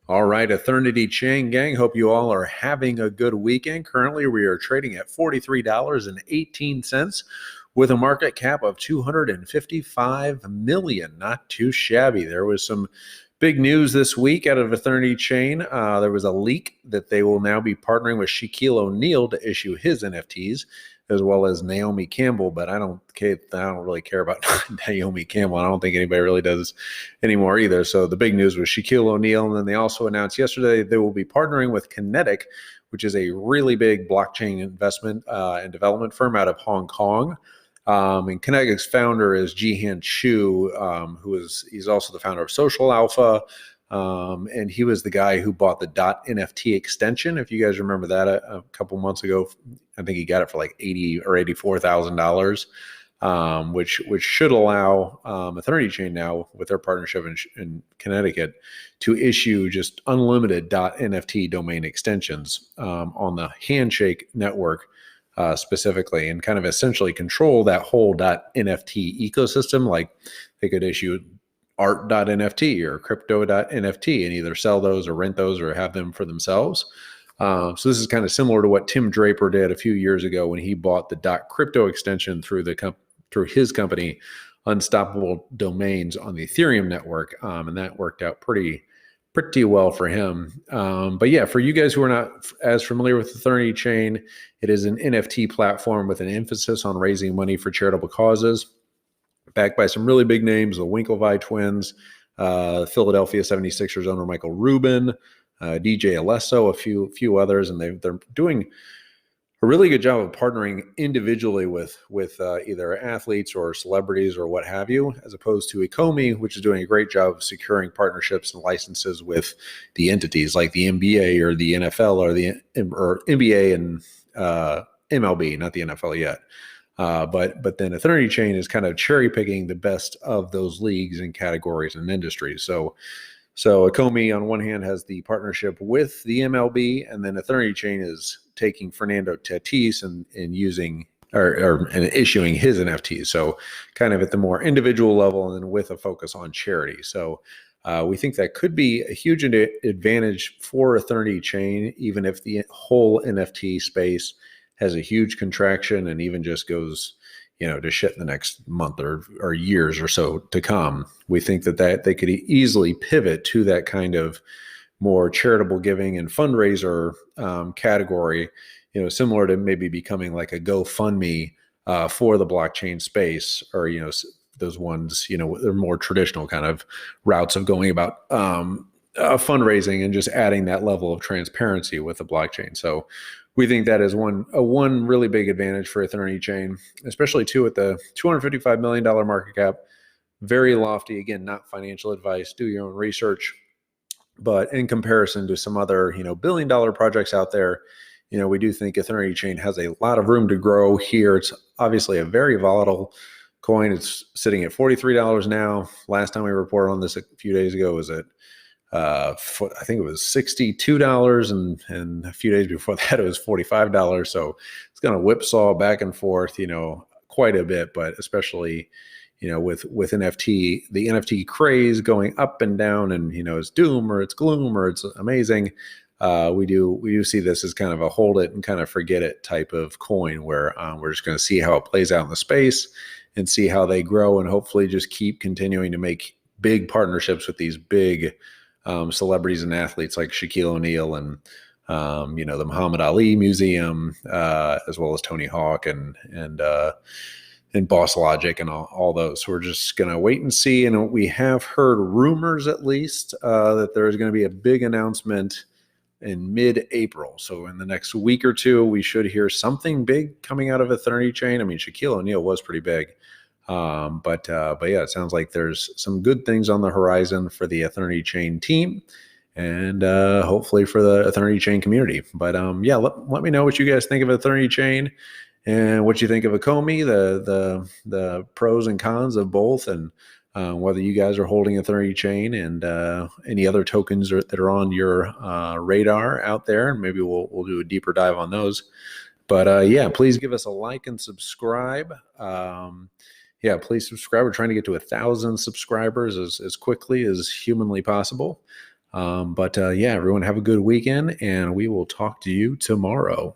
All right, Ethernity Chain Gang, hope you all are having a good weekend. Currently, we are trading at $43.18 with a market cap of $255 million. Not too shabby. There was some big news this week out of Ethernity Chain. There was a leak that they will now be partnering with Shaquille O'Neal to issue his NFTs, as well as Naomi Campbell. But I don't really care about Naomi Campbell. I don't think anybody really does anymore either. So the big news was Shaquille O'Neal. And then they also announced yesterday they will be partnering with Kinetic, which is a really big blockchain investment and development firm out of Hong Kong. And Kinetic's founder is Jihan Chu, he's also the founder of Social Alpha. And he was the guy who bought the .NFT extension. If you guys remember that a couple months ago, I think he got it for like $80,000 or $84,000, which should allow Ethernity Chain now, with their partnership in Connecticut, to issue just unlimited .NFT domain extensions on the Handshake network specifically, and kind of essentially control that whole .NFT ecosystem. Like they could issue art.nft or crypto.nft and either sell those or rent those or have them for themselves. So this is kind of similar to what Tim Draper did a few years ago when he bought the .crypto extension through his company, Unstoppable Domains, on the Ethereum network, and that worked out pretty well for him. But yeah, for you guys who are not as familiar with the Ethernity Chain, it is an NFT platform with an emphasis on raising money for charitable causes, backed by some really big names, the Winklevi twins, Philadelphia 76ers owner Michael Rubin, DJ Alesso, a few others, and they're doing a really good job of partnering individually with either athletes or celebrities or what have you, as opposed to Ecomi, which is doing a great job of securing partnerships and licenses with the entities like the NBA or the NFL or NBA and MLB, not the NFL yet. But then Ethernity Chain is kind of cherry picking the best of those leagues and categories and industries. So Ecomi on one hand has the partnership with the MLB, and then Ethernity Chain is taking Fernando Tatis and using and issuing his NFTs. So kind of at the more individual level, and then with a focus on charity. So we think that could be a huge advantage for Ethernity Chain, even if the whole NFT space has a huge contraction and even just goes, to shit in the next month or years or so to come. We think that they could easily pivot to that kind of more charitable giving and fundraiser category, similar to maybe becoming like a GoFundMe for the blockchain space, or, those ones, they're more traditional kind of routes of going about fundraising and just adding that level of transparency with the blockchain. So we think that is one really big advantage for Ethernity Chain, especially too at the $255 million market cap. Very lofty. Again, not financial advice. Do your own research. But in comparison to some other, billion-dollar projects out there, we do think Ethernity Chain has a lot of room to grow here. It's obviously a very volatile coin. It's sitting at $43 now. Last time we reported on this a few days ago was at I think it was $62, and a few days before that it was $45. So it's going to whipsaw back and forth, quite a bit. But especially, with NFT, the NFT craze going up and down, and it's doom or it's gloom or it's amazing. We do see this as kind of a hold it and kind of forget it type of coin, where we're just going to see how it plays out in the space and see how they grow, and hopefully just keep continuing to make big partnerships with these big celebrities and athletes like Shaquille O'Neal and the Muhammad Ali Museum, as well as Tony Hawk and Boss Logic and all those. So we're just gonna wait and see. And we have heard rumors, at least, that there's going to be a big announcement in mid-April. So in the next week or two, we should hear something big coming out of Ethernity Chain. I mean, Shaquille O'Neal was pretty big. But yeah, it sounds like there's some good things on the horizon for the Ethernity Chain team, and hopefully for the Ethernity Chain community. But yeah, let me know what you guys think of Ethernity Chain and what you think of Ecomi, the pros and cons of both, and whether you guys are holding Ethernity Chain and any other tokens that are on your radar out there. Maybe we'll do a deeper dive on those. But yeah, please give us a like and subscribe. Yeah, please subscribe. We're trying to get to 1,000 subscribers as quickly as humanly possible. But yeah, everyone have a good weekend, and we will talk to you tomorrow.